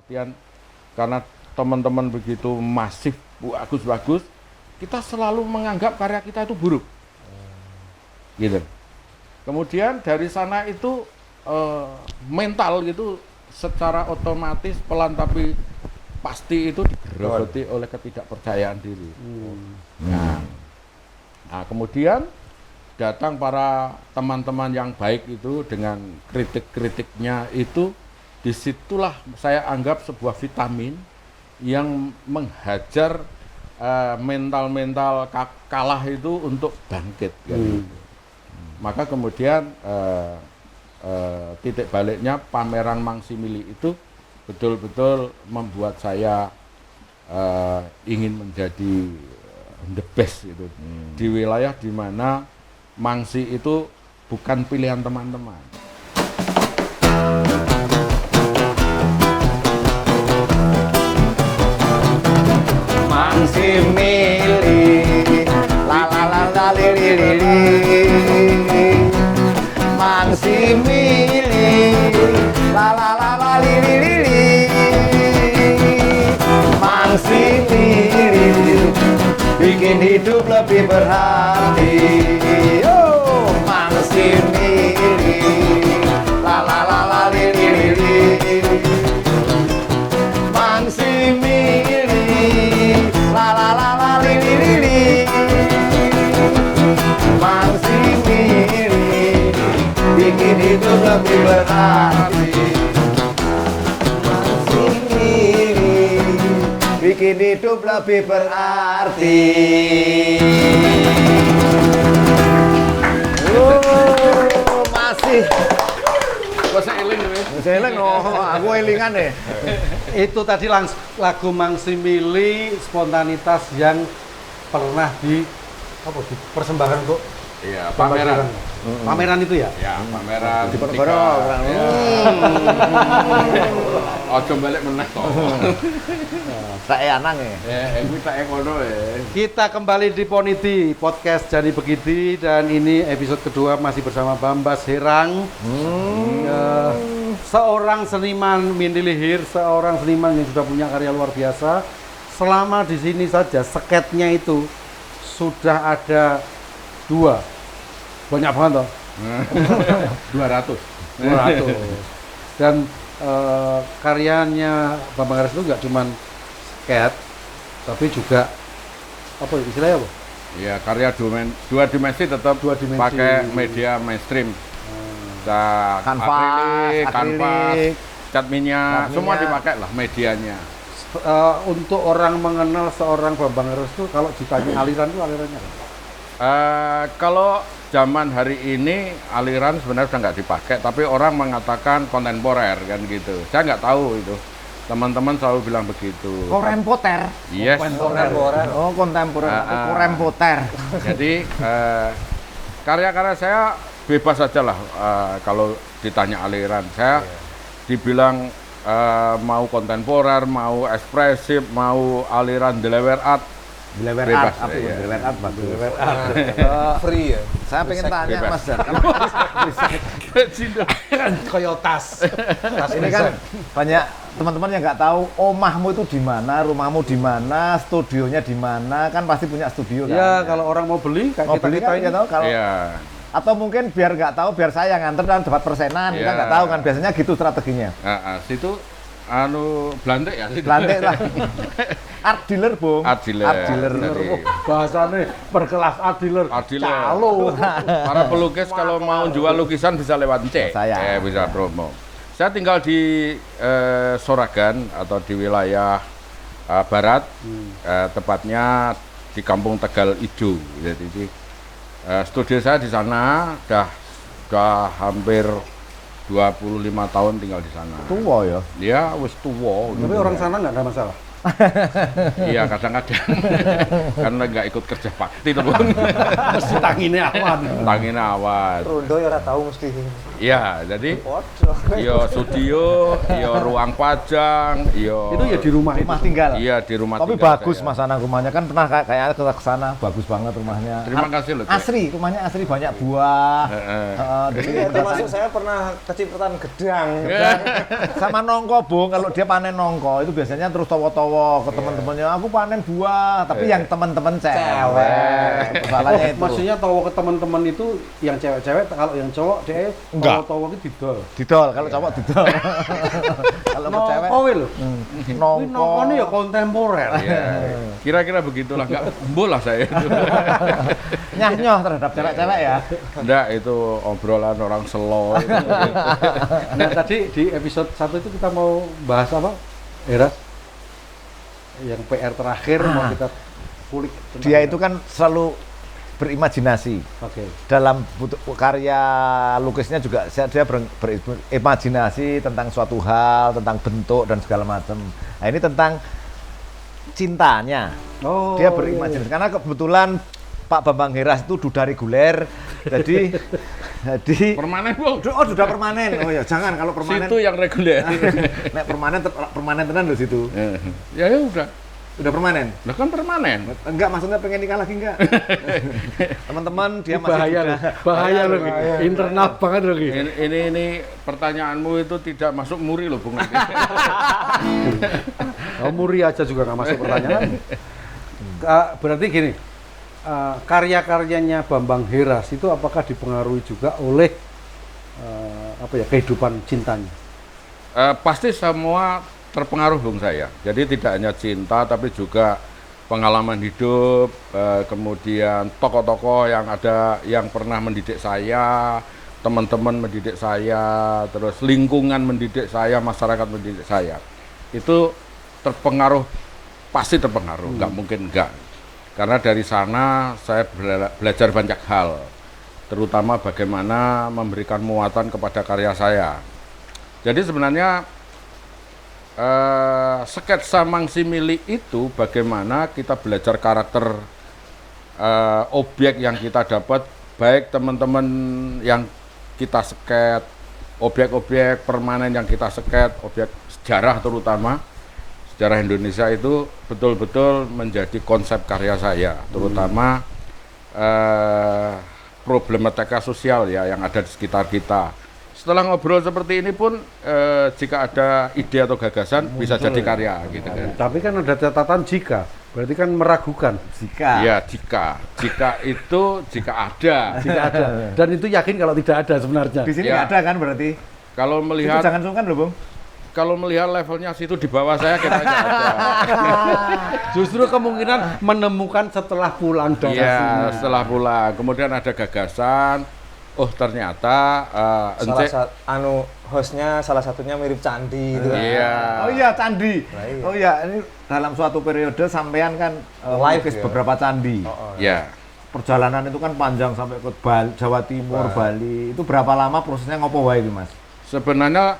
artian karena teman-teman begitu masif, bagus-bagus, kita selalu menganggap karya kita itu buruk. Gitu. Kemudian dari sana itu mental gitu secara otomatis pelan tapi pasti itu digerogoti oleh ketidakpercayaan diri. Nah, kemudian datang para teman-teman yang baik itu dengan kritik-kritiknya itu, disitulah saya anggap sebuah vitamin yang menghajar mental-mental kalah itu untuk bangkit. Gitu. Maka kemudian titik baliknya pameran Mangsi-Mili itu betul-betul membuat saya ingin menjadi the best itu di wilayah di mana Mangsi itu bukan pilihan teman-teman. Mangsi-Mili, la la la la li li li li. Mangsi-Mili, la la la la li li li li. Mangsi-Mili, bikin hidup lebih berarti. Oh, Mangsi-Mili, la la la la li li li li. Mangsi-Mili, la la la la li li li li. Mangsi-Mili, bikin hidup lebih berarti. Mangsi-Mili, bikin hidup lebih berarti. Masih. Kok saya eling nih? Saya eling, aku elingan deh. Itu tadi lagu Mangsi-Mili, spontanitas yang pernah dipersembahkan kok. Iya, pameran. Pameran itu ya? Ya, pameran. Di Ponorogo. Ojo balik meneh kok. Saya anang ya. Kuwi tak ngono ya. Kita kembali di Poniti, podcast Jadi Begiti, dan ini episode kedua masih bersama Bambas Herang. Seorang seniman Mindilihir, seorang seniman yang sudah punya karya luar biasa. Selama di sini saja sketnya itu sudah ada 2. Banyak banget toh. 200. Dan karyanya Bambang Aris itu nggak cuman sket, tapi juga apa istilahnya apa? Ya, karya dua dimensi tetap Dua dimensi. pakai media mainstream. Kanvas, akrilik, cat minyak, cat semua minyak. dipakai lah medianya. Untuk orang mengenal seorang Bambang Aris itu kalau ditanya aliran itu alirannya apa? Kalau zaman hari ini aliran sebenarnya sudah nggak dipakai, tapi orang mengatakan kontemporer kan gitu. Saya nggak tahu itu. Teman-teman selalu bilang begitu. Korempoter. Yes. Oh, kontemporer. Korempoter. Jadi karya-karya saya bebas saja lah kalau ditanya aliran. Saya dibilang mau kontemporer, mau ekspresif, mau aliran deliver art. Deliver Bebas, art, apa itu? ya. Deliver art, bagus. Free ya. Saya pengen tanya bebas. Mas Jan. Kayak tas. Ini kan banyak teman-teman yang nggak tahu omahmu itu di mana, rumahmu di mana, studionya di mana, kan pasti punya studio kan. Ya kalau orang mau beli kayak Mau beli kan ini. nggak tahu kalau Iya. atau mungkin biar nggak tahu, biar saya nganter dan dapat persenan, kita Iya. nggak tahu kan, biasanya gitu strateginya. Situ Blantik ya situ. Lantik lah. Art dealer, Bung. Art dealer. Art dealer. Jadi, Bahasanya berkelas art dealer. art dealer. Calo. Para pelukis kalau mau jual lukisan bisa lewat C. Saya. Bisa promo. Saya tinggal di Soragan atau di wilayah barat, tepatnya di Kampung Tegal Ijo. Jadi studio saya di sana udah hampir 25 tahun tinggal di sana. Tua ya. Ya, wis tua. Tapi orang sana nggak ada masalah. Iya, kadang-kadang karena nggak ikut kerja bakti tuh, Bung. Mesti tanginnya awan. Tangin awas. Rondo ya ora tahu mesti. Iya, jadi Podo. yo studio, yo ruang pajang, yo Itu ya di rumah itu. Rumah tinggal. Iya, di rumah Tapi tinggal bagus saya. Mas Anang rumahnya kan pernah kayaknya ke sana, bagus banget rumahnya. Terima kasih loh, Cek. Asri, rumahnya asri banyak buah. Heeh. Jadi Iya, termasuk saya pernah kecipratan gedang. sama nongko, Bung. Kalau dia panen nongko itu biasanya terus towo-towo ke teman-temannya. Aku panen buah, tapi yang teman-teman cewek. Masalahnya itu. Maksudnya tahu ke teman-teman itu yang cewek-cewek, kalau yang cowok dia Enggak. tahu itu didol. Didol, kalau cowok didol. Kalau ke cewek Nongko lho. nongko. Ini nongko ini ya kontemporer. Iya. Kira-kira begitulah, enggak bola saya itu. Nyah-nyoh terhadap cewek-cewek ya. Enggak, itu obrolan orang selo. Nah, tadi di episode 1 itu kita mau bahas apa? Eras? Yang PR terakhir mau kita kulik tentang Dia itu kan selalu berimajinasi. Oke. Dalam karya lukisnya juga dia berimajinasi tentang suatu hal, tentang bentuk dan segala macam. Nah, ini tentang cintanya. Oh. Dia berimajinasi karena kebetulan Pak Bambang Heras itu duda reguler. jadi Permanen, Bung. oh duda permanen. Oh ya, jangan kalau permanen. Situ yang reguler. Nek permanen tenan loh situ. Ya udah. Udah permanen. Lah kan permanen. Enggak, maksudnya pengen nikah lagi enggak? Teman-teman dia Ini masih bahaya duda. loh. Bahaya loh. Internal banget loh. Ki. Ini pertanyaanmu itu tidak masuk muri loh, Bung. Oh, Muri aja juga nggak masuk pertanyaan. Berarti gini, karya-karyanya Bambang Heras itu apakah dipengaruhi juga oleh apa ya, kehidupan cintanya? Pasti semua terpengaruh, Bung, saya. Jadi tidak hanya cinta tapi juga pengalaman hidup, kemudian tokoh-tokoh yang ada yang pernah mendidik saya, teman-teman mendidik saya, terus lingkungan mendidik saya, masyarakat mendidik saya. Itu terpengaruh, pasti terpengaruh, nggak mungkin enggak. Karena dari sana saya belajar banyak hal, terutama bagaimana memberikan muatan kepada karya saya. Jadi sebenarnya sketsa Mangsi-Mili itu bagaimana kita belajar karakter objek yang kita dapat, baik teman-teman yang kita sket, objek-objek permanen yang kita sket, objek sejarah terutama, sejarah Indonesia itu betul-betul menjadi konsep karya saya, terutama problematika sosial ya yang ada di sekitar kita. Setelah ngobrol seperti ini pun, jika ada ide atau gagasan bisa jadi karya gitu kan. Tapi kan ada catatan jika, berarti kan meragukan. Jika Iya, jika itu jika ada. Jika ada. Dan itu yakin kalau tidak ada sebenarnya. di sini Ya. nggak ada kan berarti. Kalau Itu melihat jangan sungkan loh, Bung. kalau melihat levelnya situ di bawah saya kita nggak ada. Justru kemungkinan menemukan setelah pulang dari Iya, sini. setelah pulang. Kemudian ada gagasan. Oh ternyata Hostnya salah satunya mirip candi gitu kan. Iya. Oh iya, candi. Nah, iya. Oh iya, ini dalam suatu periode sampean kan Live melukis ya? beberapa candi. Ya. Perjalanan itu kan panjang sampai ke Jawa Timur, Bali. Itu berapa lama prosesnya ngopo wae itu, Mas? Sebenarnya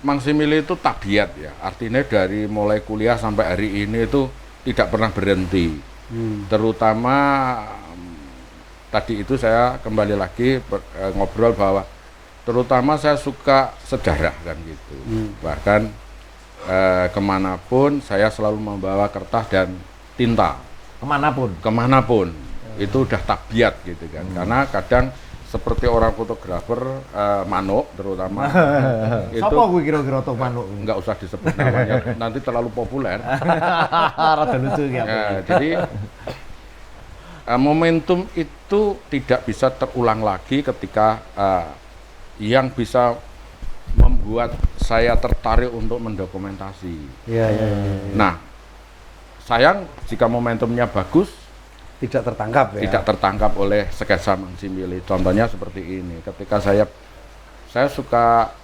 Mangsi-Mili itu tabiat ya. Artinya dari mulai kuliah sampai hari ini itu tidak pernah berhenti. Terutama tadi itu saya kembali lagi ngobrol bahwa terutama saya suka sejarah kan gitu. Bahkan kemanapun saya selalu membawa kertas dan tinta. Kemanapun itu udah tabiat gitu kan. Karena kadang seperti orang fotografer manuk terutama itu Siapa gue kira-kira tuh manuk? nggak usah disebut namanya nanti terlalu populer. Rada lucu ya. Jadi momentum itu tidak bisa terulang lagi ketika yang bisa membuat saya tertarik untuk mendokumentasi. Iya. Nah, sayang jika momentumnya bagus, Tidak tertangkap ya. tidak tertangkap oleh sketsa Mangsi-Mili. Contohnya seperti ini. Ketika saya suka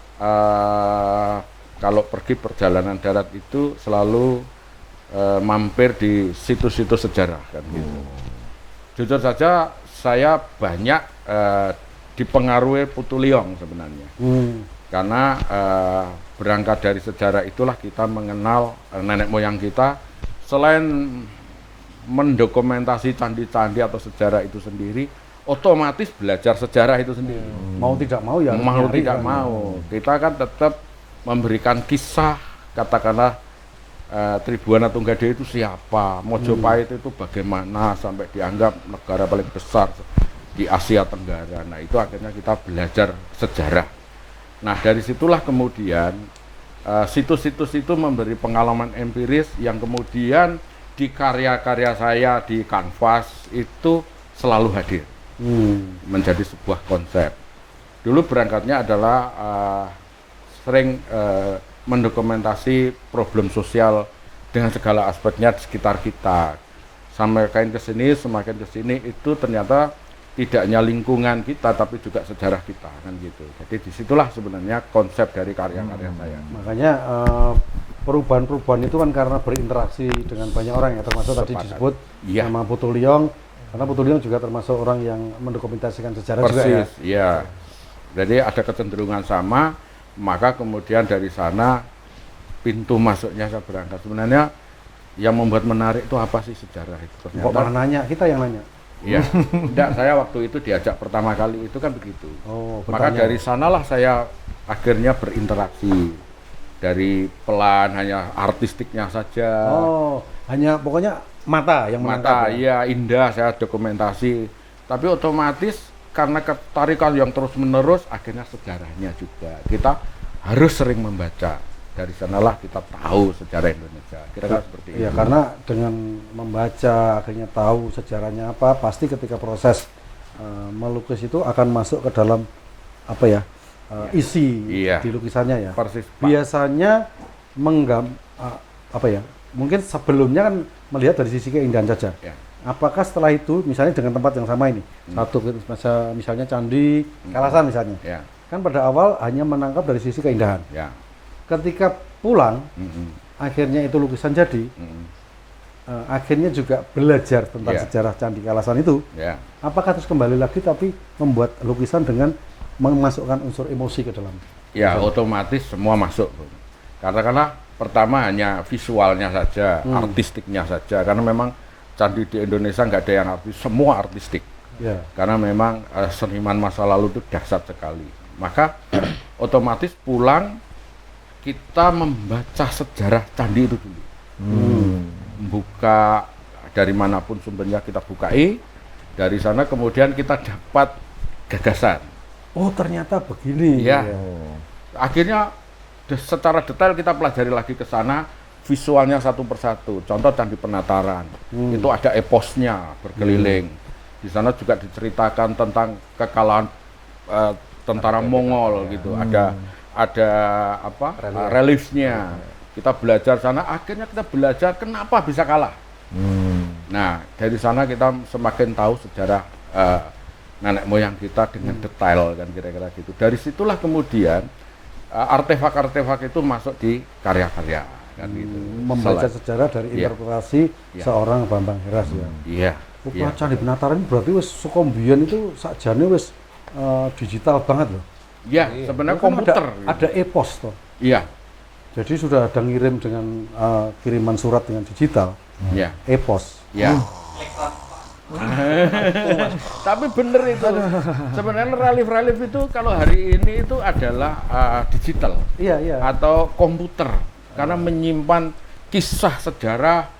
kalau pergi perjalanan darat itu selalu mampir di situs-situs sejarah kan gitu. Jujur saja saya banyak dipengaruhi Putu Lyong sebenarnya. Karena berangkat dari sejarah itulah kita mengenal nenek moyang kita. Selain mendokumentasi candi-candi atau sejarah itu sendiri, otomatis belajar sejarah itu sendiri. Mau tidak mau ya harus Mau nyari tidak kan. mau, kita kan tetap memberikan kisah, katakanlah Tribuana Tunggadek itu siapa, Mojopahit itu bagaimana sampai dianggap negara paling besar di Asia Tenggara. Nah itu akhirnya kita belajar sejarah. Nah dari situlah kemudian situs-situs itu memberi pengalaman empiris yang kemudian di karya-karya saya di kanvas itu selalu hadir, menjadi sebuah konsep. Dulu berangkatnya adalah sering mendokumentasi problem sosial dengan segala aspeknya di sekitar kita. Semakin ke sini itu ternyata tidak hanya lingkungan kita tapi juga sejarah kita kan gitu. Jadi disitulah sebenarnya konsep dari karya-karya saya. Makanya perubahan-perubahan itu kan karena berinteraksi dengan banyak orang ya, termasuk tadi Sepakat. disebut Iya. nama Putu Lyong, karena Putu Lyong juga termasuk orang yang mendokumentasikan sejarah juga ya. Persis, ya. Jadi ada kecenderungan sama, maka kemudian dari sana pintu masuknya saya berangkat. Sebenarnya yang membuat menarik itu apa sih sejarah itu? Kok malah nanya, kita yang nanya. Iya, enggak, saya waktu itu diajak pertama kali itu kan begitu. Oh, Maka bertanya. dari sanalah saya akhirnya berinteraksi. Dari pelan hanya artistiknya saja. Oh, hanya pokoknya mata yang Mata, menangkap. iya indah saya dokumentasi. Tapi otomatis karena ketarikan yang terus-menerus akhirnya sejarahnya juga. Kita harus sering membaca. Dari sanalah kita tahu sejarah Indonesia. Kira-kira seperti itu. Iya, karena dengan membaca akhirnya tahu sejarahnya apa, pasti ketika proses melukis itu akan masuk ke dalam apa ya? Isi Iya. di lukisannya ya. Persis, Pak. Biasanya apa ya? Mungkin sebelumnya kan melihat dari sisi keindahan saja. Ya. Apakah setelah itu misalnya dengan tempat yang sama ini, satu misalnya candi Kalasan misalnya. Ya, Kan pada awal hanya menangkap dari sisi keindahan. ya. Ketika pulang Mm-mm, akhirnya itu lukisan jadi, mm-mm. akhirnya juga belajar tentang Iya. sejarah Candi Kalasan itu. Ya. Apakah terus kembali lagi tapi membuat lukisan dengan memasukkan unsur emosi ke dalam? Ya, otomatis semua masuk. Karena pertama hanya visualnya saja, artistiknya saja. Karena memang candi di Indonesia nggak ada yang artis, semua artistik. Ya. Karena memang seniman masa lalu itu dahsyat sekali. Maka otomatis pulang kita membaca sejarah candi itu dulu. Buka dari manapun sumbernya kita bukai. Dari sana kemudian kita dapat gagasan. Oh ternyata begini. Iya. Ya. Akhirnya secara detail kita pelajari lagi ke sana visualnya satu persatu. Contoh Candi Penataran, itu ada eposnya berkeliling. Di sana juga diceritakan tentang kekalahan tentara Mongol gitu. Ada apa? Reliefnya. Kita belajar sana. Akhirnya kita belajar kenapa bisa kalah. Nah dari sana kita semakin tahu sejarah nenek moyang kita dengan detail kan kira-kira gitu. Dari situlah kemudian artefak-artefak itu masuk di karya-karya kan gitu. Membaca sejarah dari Iya. interpretasi Iya. seorang Bambang Heras ya. Iya. Iya. Candi Penataran ini berarti wis sukombian itu sakjane wis digital banget loh. Iya, sebenarnya Kan komputer. ada epos toh. Iya. Jadi sudah ada ngirim dengan kiriman surat dengan digital, Iya. epos. Ya. Tapi bener itu. Sebenarnya relief-relief itu kalau hari ini itu adalah digital Iya, iya. atau komputer karena menyimpan kisah sejarah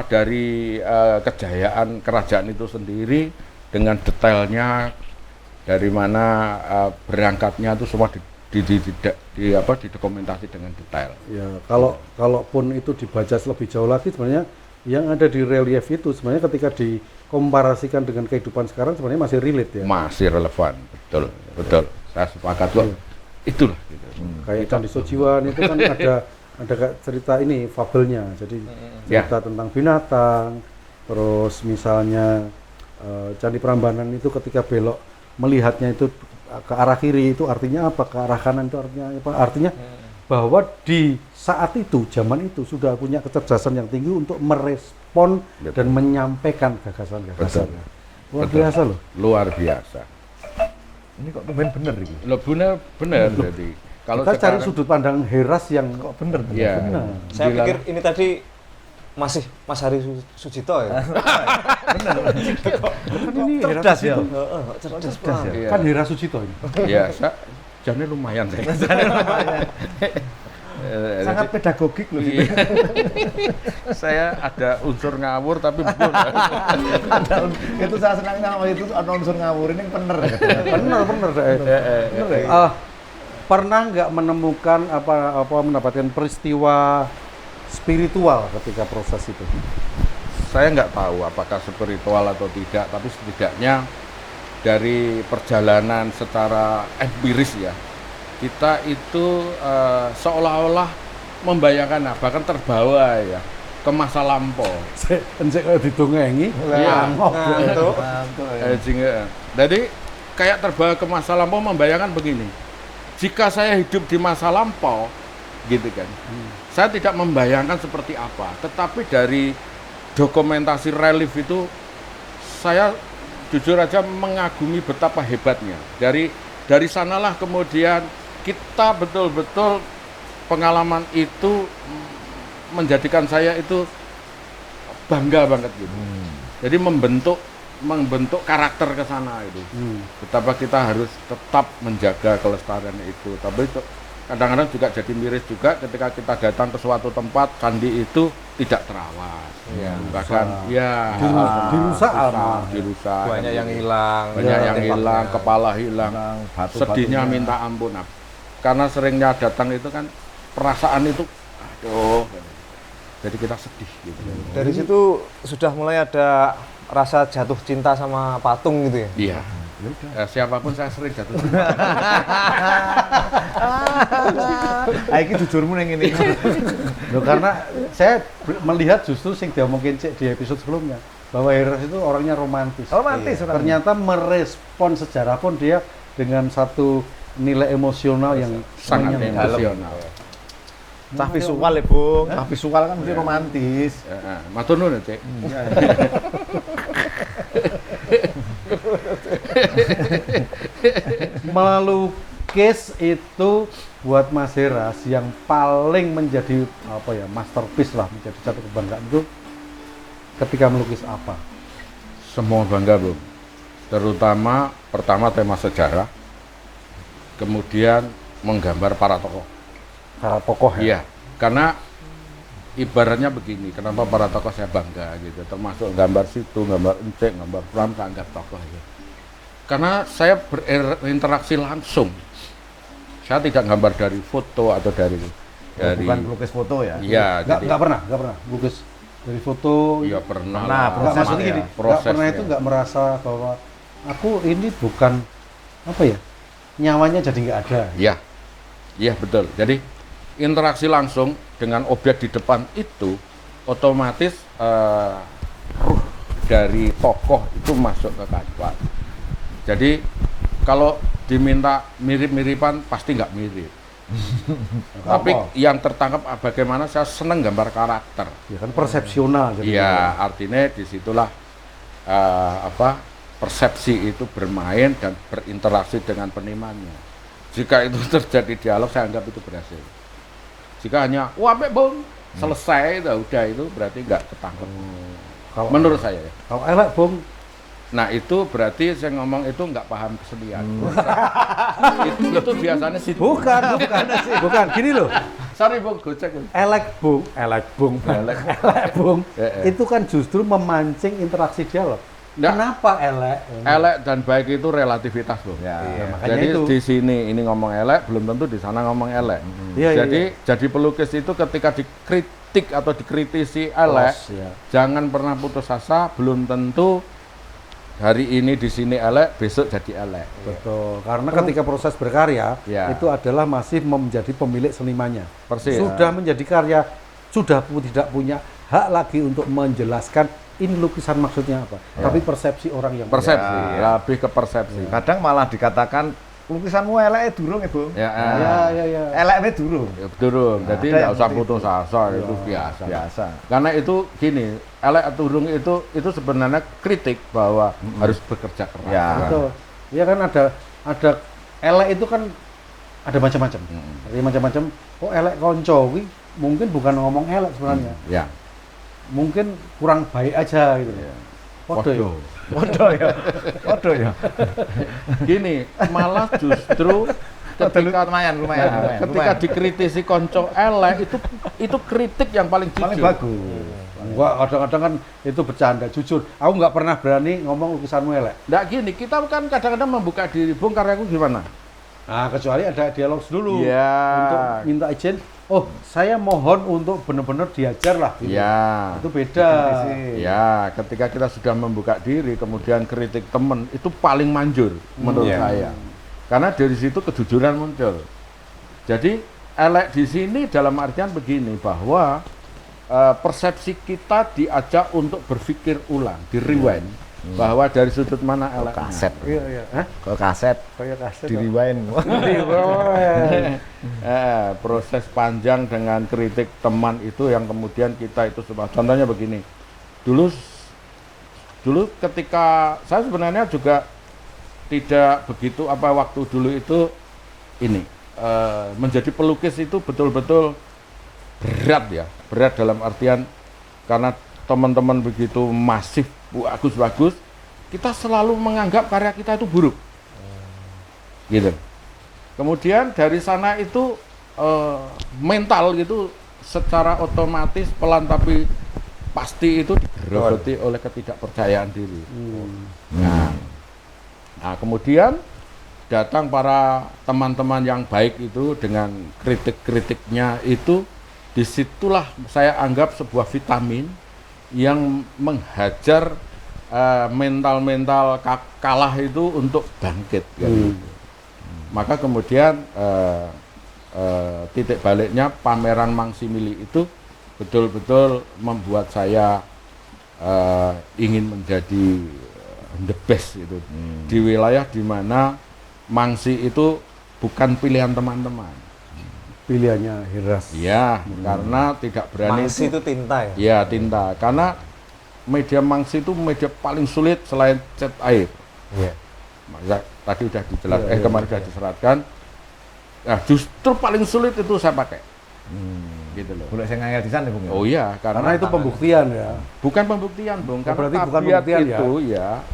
dari kejayaan kerajaan itu sendiri dengan detailnya dari mana berangkatnya itu semua didokumentasi dengan detail. Ya, kalaupun itu dibaca lebih jauh lagi sebenarnya yang ada di relief itu sebenarnya ketika dikomparasikan dengan kehidupan sekarang sebenarnya masih relate ya. Masih relevan, betul, betul. Saya sepakat kok. Itulah. Gitu. Kayak Candi Sojiwan itu kan ada kayak cerita ini fabelnya. Jadi cerita tentang binatang. Terus misalnya Candi Prambanan itu ketika belok melihatnya itu ke arah kiri itu artinya apa? Ke arah kanan itu artinya apa? Artinya bahwa di saat itu, zaman itu sudah punya kecerdasan yang tinggi untuk merespon dan menyampaikan gagasan-gagasan. Luar Betul. biasa loh. Luar biasa. Ini kok tumben bener ini. Lo bener. Jadi kalau Kita cari sekarang- sudut pandang Heras yang Kok bener? Iya. benar. Saya pikir ini tadi masih Mas Hari Sujito ya. Kan ini Hera Cerdas ya. Sucito. Cerdas ya. banget. Iya. Kan Hera Sucito ini. Iya, jamnya lumayan deh. Sangat pedagogik loh. Iya. Saya ada unsur ngawur tapi belum. Itu saya senangnya sama itu ada unsur ngawur ini bener. Bener. Bener ya. Pernah nggak menemukan mendapatkan peristiwa spiritual ketika proses itu? Saya nggak tahu apakah spiritual atau tidak, tapi setidaknya dari perjalanan secara empiris ya, kita itu seolah-olah membayangkan, bahkan terbawa ya ke masa lampau. Encek kalau didongengi, Iya. Ngantuk. Jadi kayak terbawa ke masa lampau, membayangkan begini. Jika saya hidup di masa lampau, gitu kan, saya tidak membayangkan seperti apa. Tetapi dari dokumentasi relief itu, saya jujur aja mengagumi betapa hebatnya. Dari sanalah kemudian kita betul-betul pengalaman itu menjadikan saya itu bangga banget gitu. Jadi membentuk karakter ke sana itu. Betapa kita harus tetap menjaga kelestarian itu. Tapi itu kadang-kadang juga jadi miris juga ketika kita datang ke suatu tempat candi itu tidak terawat. Bahkan dirusak. Banyak yang hilang. Banyak yang Artefaknya. hilang, kepala hilang. Batu-batunya. Sedihnya minta ampun. Nah, karena seringnya datang itu kan perasaan itu aduh. Jadi kita sedih gitu. Dari situ sudah mulai ada rasa jatuh cinta sama patung gitu ya. Iya. Siapapun saya sering jatuh cinta. Iki jujurmu nang ngene. Loh, karena saya melihat justru sing diomongin Cek di episode sebelumnya bahwa Heras itu orangnya romantis. Romantis orangnya. Ternyata merespon sejarah pun dia dengan satu nilai emosional yang Sangat menyentuh. emosional. Cah visual ya, Bung. Cah visual kan mesti romantis. Matur nuwun, Cek. Melukis itu buat Mas Heras yang paling menjadi masterpiece lah, menjadi satu kebanggaan itu ketika melukis apa? Semua bangga, Bung. Terutama pertama tema sejarah, kemudian menggambar para tokoh. Para tokoh ya? Iya, karena ibaratnya begini, kenapa para tokoh saya bangga gitu, termasuk gambar situ, gambar Encik, gambar Pram, saya anggap tokoh ya. Karena saya berinteraksi langsung. Saya tidak gambar dari foto atau dari Bukan pelukis foto ya. Iya, Nggak pernah lukis dari foto. Iya pernah. Nah, lah. Nggak, maksudnya gini, nggak prosesnya. pernah itu nggak merasa bahwa aku ini bukan nyawanya jadi nggak ada. Iya betul. Jadi interaksi langsung dengan objek di depan itu otomatis ruh dari tokoh itu masuk ke kanvas. Jadi kalau diminta mirip-miripan pasti nggak mirip. Tapi yang tertangkap bagaimana saya seneng gambar karakter. Ya kan persepsional. Iya, artinya disitulah persepsi itu bermain dan berinteraksi dengan penimanya. Jika itu terjadi dialog, saya anggap itu berhasil. Jika hanya apik Bung, selesai udah itu berarti nggak ketangkep. Kalau Menurut saya ya. Kalau elek Bung, Nah itu berarti saya ngomong itu nggak paham kesenian. Itu biasanya sih. bukan gini loh. Sorry Bung, gocek. Elek Bung. Itu kan justru memancing interaksi dialog. Nggak. Kenapa elek? Elek dan baik itu relativitas Bung. Ya. Makanya Jadi itu. di sini ini ngomong elek, belum tentu di sana ngomong elek. Iya, Jadi pelukis itu ketika dikritik atau dikritisi elek, ya. jangan pernah putus asa. Belum tentu hari ini di sini elek, besok jadi elek. Betul. Karena ketika proses berkarya Ya. itu adalah masih menjadi pemilik senimannya. Persis. Sudah menjadi karya, sudah tidak punya hak lagi untuk menjelaskan ini lukisan maksudnya apa. Tapi persepsi orang yang Persepsi, Ya. lebih ke persepsi. Kadang malah dikatakan lukisanmu elek durung ya, Bung. Ya, Ya. Elek durung. ya betul. Jadi ada nggak yang usah seperti putus asa, itu biasa. Biasa. Karena itu gini, elek atau durung itu sebenarnya kritik bahwa harus bekerja keras. Ya. Betul. Ya kan ada elek itu kan ada macam-macam. Jadi macam-macam. Oh elek konco, mungkin bukan ngomong elek sebenarnya. Ya. mungkin kurang baik aja gitu. Podo ya. Waduh ya. Gini, malah justru ketika ketika dikritisi konco elek itu kritik yang paling jujur. Paling bagus. Enggak, kadang-kadang kan itu bercanda, jujur. Aku nggak pernah berani ngomong lukisanmu elek. Nggak gini, kita kan kadang-kadang membuka diri, Bung, karyaku gimana? Nah, kecuali ada dialog dulu Iya. untuk minta izin. Oh, saya mohon untuk benar-benar diajar lah. Gitu. Ya. Itu beda. Ya, ketika kita sudah membuka diri, kemudian kritik teman, itu paling manjur menurut saya. Karena dari situ kejujuran muncul. Jadi, elek di sini dalam artian begini, bahwa persepsi kita diajak untuk berpikir ulang, di rewind, bahwa dari sudut mana elek. Kaset. Iya, iya. Hah? Ke kaset Kayak kaset. di rewind. Proses panjang dengan kritik teman itu yang kemudian kita itu sebab. Contohnya begini, dulu ketika saya sebenarnya juga tidak begitu waktu dulu itu ini menjadi pelukis itu betul-betul berat dalam artian karena teman-teman begitu masif bagus, kita selalu menganggap karya kita itu buruk, gitu. Kemudian dari sana itu mental gitu secara otomatis pelan tapi pasti itu digerogoti oleh ketidakpercayaan diri. Nah, kemudian datang para teman-teman yang baik itu dengan kritik-kritiknya itu, disitulah saya anggap sebuah vitamin yang menghajar mental-mental kalah itu untuk bangkit. Maka kemudian titik baliknya pameran Mangsimili itu betul-betul membuat saya ingin menjadi the best itu di wilayah di mana Mangsi itu bukan pilihan teman-teman. Pilihannya Hiras. Ya, karena tidak berani. Mangsi itu tinta ya? Ya, tinta. Karena media Mangsi itu media paling sulit selain cat air. Iya. Tadi sudah dijelaskan, kemarin sudah diseratkan. Nah, justru paling sulit itu saya pakai. Gitu loh. Boleh saya ngangel di sana, Bung? Oh iya, Karena itu pembuktian ya. bukan pembuktian, Bung. Karena berarti bukan tabiat pembuktian, itu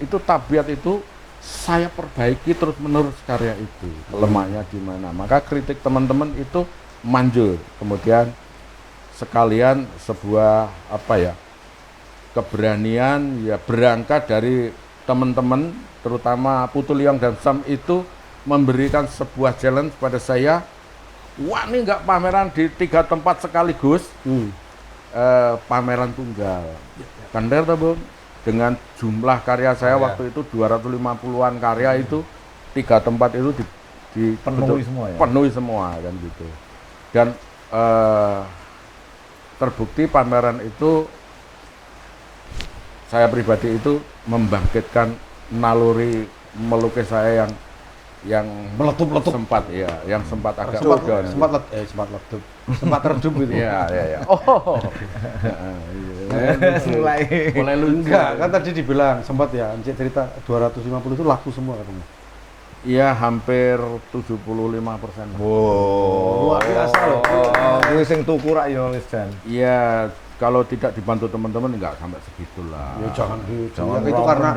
itu tabiat itu saya perbaiki terus-menerus karya itu. Lemahnya di mana? Maka kritik teman-teman itu manjur. Kemudian sekalian sebuah keberanian ya berangkat dari teman-teman, terutama Putu Liang dan Sam itu memberikan sebuah challenge pada saya. Wah, ini enggak pameran di 3 tempat sekaligus, pameran tunggal. Kan Bung? Dengan jumlah karya saya waktu itu 250-an karya itu 3 tempat itu penuhi semua kan gitu. Dan terbukti pameran itu saya pribadi itu membangkitkan naluri melukis saya yang Meletup-letup. sempat agak sempat redup gitu. Iya. Oh. mulai Enggak, kan tadi dibilang sempat ya, Encik cerita 250 itu laku semua katanya. Iya, hampir 75%. Wow. Luar biasa loh. Kuwi sing tuku rak ya wis Jan. Iya, kalau tidak dibantu teman-teman enggak sampai segitulah. Ya jangan gitu. Jangan Itu karena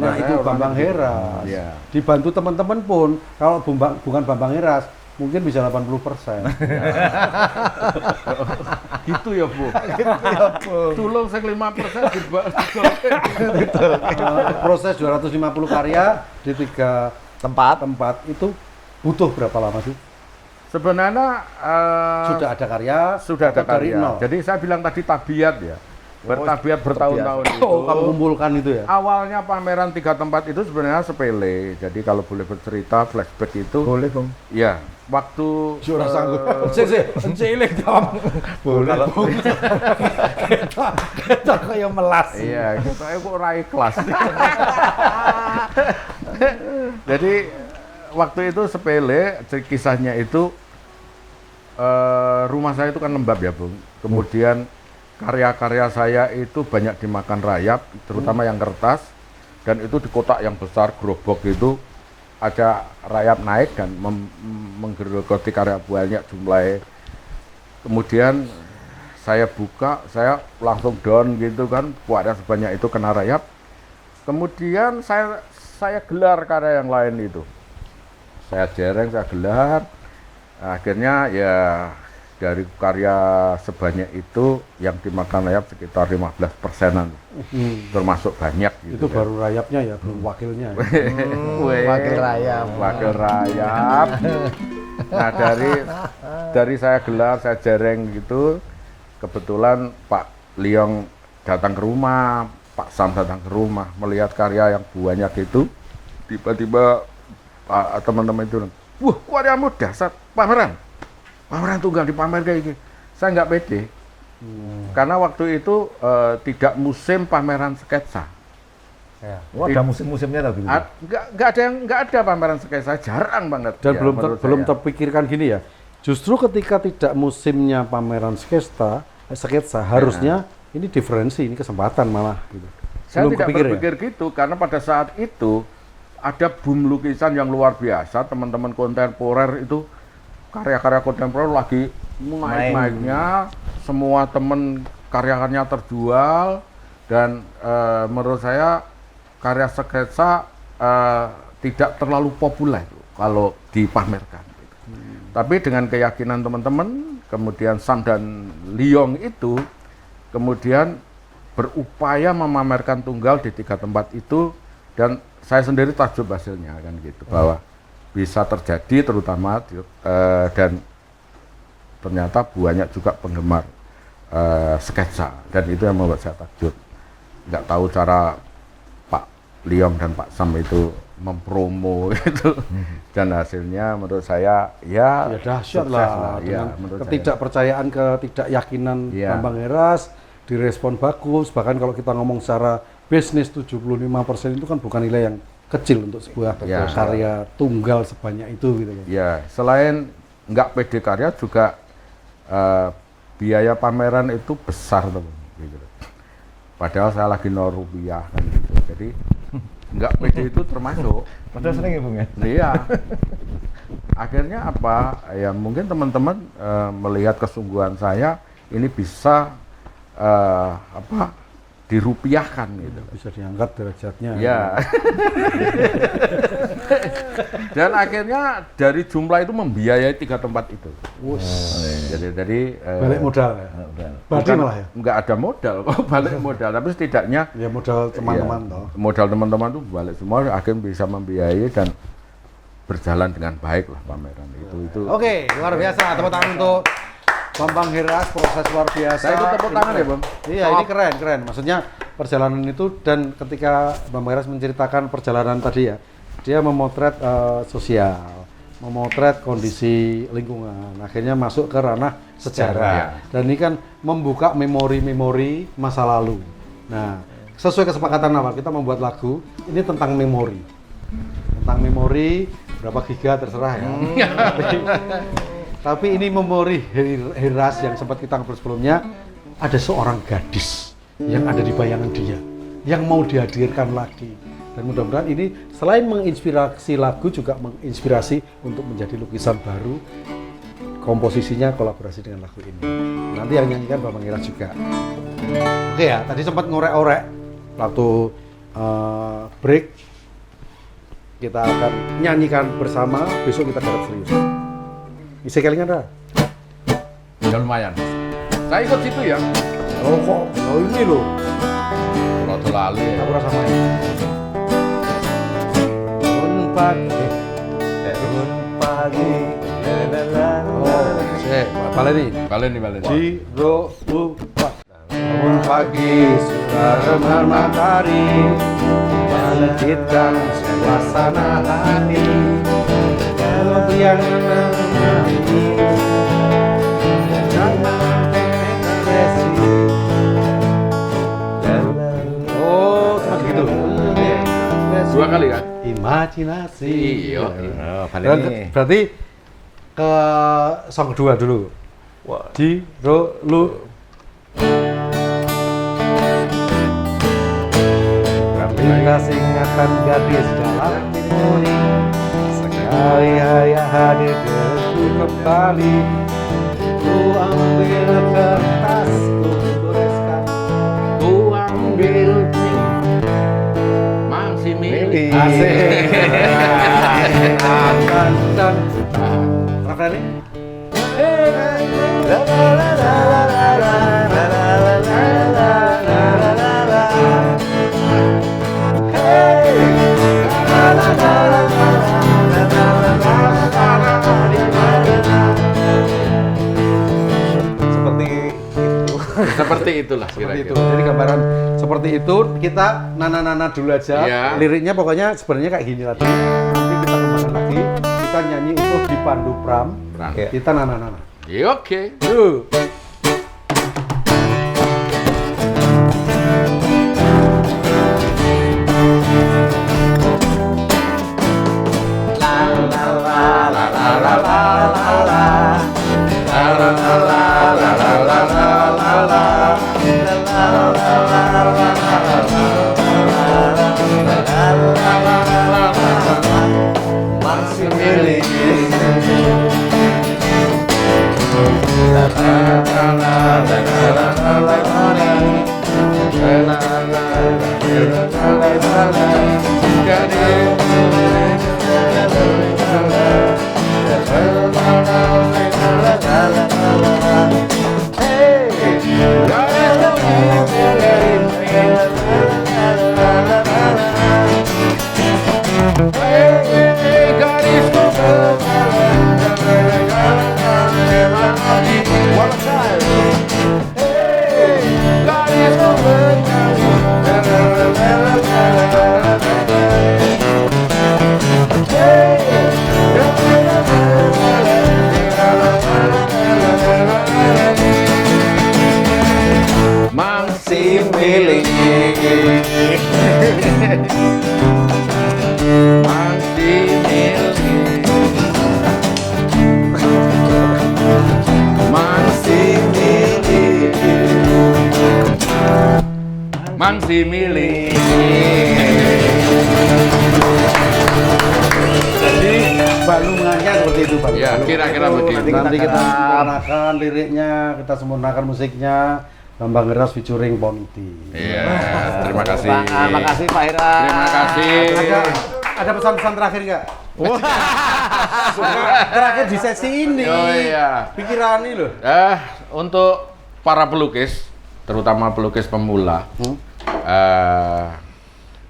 Ya, itu saya Bambang orang gitu. Heras. Iya. Dibantu teman-teman pun kalau bukan Bambang Heras mungkin bisa 80%. Gitu ya, Bu. Tulung sing 5% Proses 250 karya di 3 tempat itu butuh berapa lama sih? Sebenarnya Sudah ada karya, sudah ada atau dari karya. nol? Jadi saya bilang tadi tabiat ya. Bertabiat bertahun-tahun itu. Oh, kamu kumpulkan itu ya? Awalnya pameran 3 tempat itu sebenarnya sepele. Jadi kalau boleh bercerita flashback itu. Boleh, Bung. Ya, waktu Sudah sanggup. Cilik dong. Boleh. Kita kayak melas. Iya, kita kok rai kelas. Jadi waktu itu sepele, kisahnya itu rumah saya itu kan lembab ya, Bung. Kemudian karya-karya saya itu banyak dimakan rayap, terutama yang kertas, dan itu di kotak yang besar, gerobak itu ada rayap naik dan menggerogoti karya banyak jumlahnya. Kemudian saya buka, saya langsung down gitu kan, karya sebanyak itu kena rayap. Kemudian saya gelar karya yang lain itu. Saya jereng, saya gelar. Akhirnya ya dari karya sebanyak itu yang dimakan rayap sekitar 15%-an. Termasuk banyak gitu. Itu baru rayapnya ya, belum wakilnya. Ya. Wakil rayap. Wakil rayap. Nah, dari saya gelar, saya jereng gitu, kebetulan Pak Liong datang ke rumah, Pak Sam datang ke rumah, melihat karya yang banyak itu, tiba-tiba teman-teman itu, wah, karyamu dasar, pameran tunggal dipamer kayak gini. Saya nggak pede, karena waktu itu tidak musim pameran sketsa. Ya. Wah, ada musim-musimnya tadi. Nggak ada pameran sketsa, jarang banget. Dan ya, belum saya. terpikirkan gini ya. Justru ketika tidak musimnya pameran sketsa harusnya ini diferensi, ini kesempatan malah gitu. Saya Belum tidak kepikir berpikir gitu, karena pada saat itu ada boom lukisan yang luar biasa. Teman-teman kontemporer itu, karya-karya kontemporer lagi naik-naiknya, semua teman karya-karyanya terjual, dan menurut saya karya sketsa tidak terlalu populer kalau dipamerkan. Gitu. Tapi dengan keyakinan teman-teman, kemudian Sam dan Liong itu kemudian berupaya memamerkan tunggal di 3 tempat itu, dan saya sendiri takjub hasilnya kan gitu, bahwa bisa terjadi terutama dan ternyata banyak juga penggemar sketsa, dan itu yang membuat saya takjub. Nggak tahu cara Pak Liong dan Pak Sam itu mempromo itu, dan hasilnya menurut saya ya dahsyat sukses lah ya, dengan menurut ketidakpercayaan, ketidakyakinan Iya. Bambang Heras, direspon bagus. Bahkan kalau kita ngomong secara bisnis 75% itu kan bukan nilai yang kecil untuk sebuah Ya. karya tunggal sebanyak itu gitu kan. ya. Selain nggak pede karya juga biaya pameran itu besar teman gitu. Padahal saya lagi nol rupiah kan gitu, jadi nggak pede itu termasuk. Padahal sering ya, Bung ya? Iya. Akhirnya apa? Ya mungkin teman-teman melihat kesungguhan saya ini bisa dirupiahkan gitu. Bisa diangkat derajatnya. Ya. Dan akhirnya dari jumlah itu membiayai 3 tempat itu. Jadi Balik modal ya. Berarti bukan- malah ya. nggak ada modal kok, balik modal, tapi setidaknya Ya modal teman-teman ya, toh. modal teman-teman tuh balik semua, akhirnya bisa membiayai dan berjalan dengan baik lah pameran itu. Oke, luar biasa. Tepuk tangan untuk Bambang Heras, proses luar biasa. Saya ikut tepuk tangan ya, Bang. Iya, ini keren. Maksudnya perjalanan itu, dan ketika Bambang Heras menceritakan perjalanan tadi ya, dia memotret sosial, memotret kondisi lingkungan, akhirnya masuk ke ranah sejarah. Ya. Dan ini kan membuka memori-memori masa lalu. Nah, sesuai kesepakatan awal kita membuat lagu ini tentang memori. Tentang memori berapa giga terserah ya. Tapi ini memori Heras yang sempat kita ngobrol sebelumnya, ada seorang gadis yang ada di bayangan dia, yang mau dihadirkan lagi. Dan mudah-mudahan ini selain menginspirasi lagu, juga menginspirasi untuk menjadi lukisan baru. Komposisinya kolaborasi dengan lagu ini. Nanti yang nyanyikan Bambang Heras juga. Oke ya, tadi sempat ngorek-orek waktu break. Kita akan nyanyikan bersama, besok kita garap serius. Isi kelingan dah. Ya lumayan. Saya ikut situ ya. Oh kok, oh ini loh. Kalau lali ya. Aku rasa main. Pagi, Pagi, oh, baleni. Balen. Ciro lupa. Bangun pagi, sudah remar matahari, bangkitkan suasana hati. Kalau yang menangi, jangan depresi. Oh, cuma gitu. 2 kali kan? Imajinasi. Iya. Berarti ke song kedua dulu. Ciro lu. Lintas ingatan gadis dalam memori, sekali ayah hadir denganku kembali. Ku ambil kertas nih? Seperti itu. Seperti itulah Seperti itu. kira-kira. Jadi gambaran seperti itu kita nana-nana dulu aja. Iya. Liriknya pokoknya sebenarnya kayak gini tadi. Nanti kita kembangkan lagi. Kita nyanyi untuk dipandu Pram. Pram. Iya. Kita nana-nana. Ya, oke. Yuk. Masih milik. Masih milik. Masih milik. Masih milik. Masih milik. Jadi balungannya seperti itu, Bang. Ya, kira-kira begitu. Nanti kita sempurnakan liriknya, kita sempurnakan musiknya. Bambang Geras featuring Ponti. Iya, terima kasih. Makasih Pak Ira. Terima kasih. Ada pesan-pesan terakhir nggak? Terakhir di sesi ini. Oh iya. Pikiran ini loh. Untuk para pelukis, terutama pelukis pemula,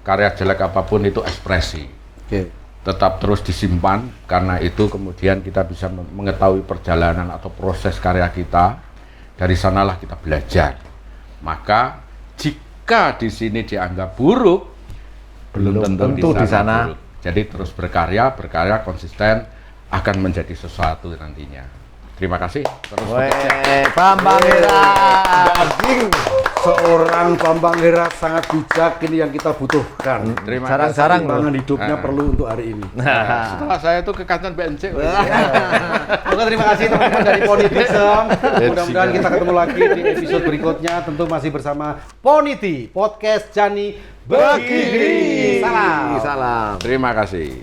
karya jelek apapun itu ekspresi. Oke. Tetap terus disimpan, karena itu kemudian kita bisa mengetahui perjalanan atau proses karya kita. Dari sanalah kita belajar. Maka jika di sini dianggap buruk, belum tentu di sana buruk. Jadi terus berkarya konsisten akan menjadi sesuatu nantinya. Terima kasih. Terus bekerja. Bambang Ira. Seorang Bambang Geras sangat bijak, ini yang kita butuhkan. Terima Jarang-jarang kasih. Pertimbangan hidupnya perlu untuk hari ini. Setelah saya itu ke kantor BNC. Oke, terima kasih teman-teman dari Ponitism. Mudah-mudahan kita ketemu lagi di episode berikutnya. Tentu masih bersama Poniti, podcast Jani Begini. Salam. Salam. Terima kasih.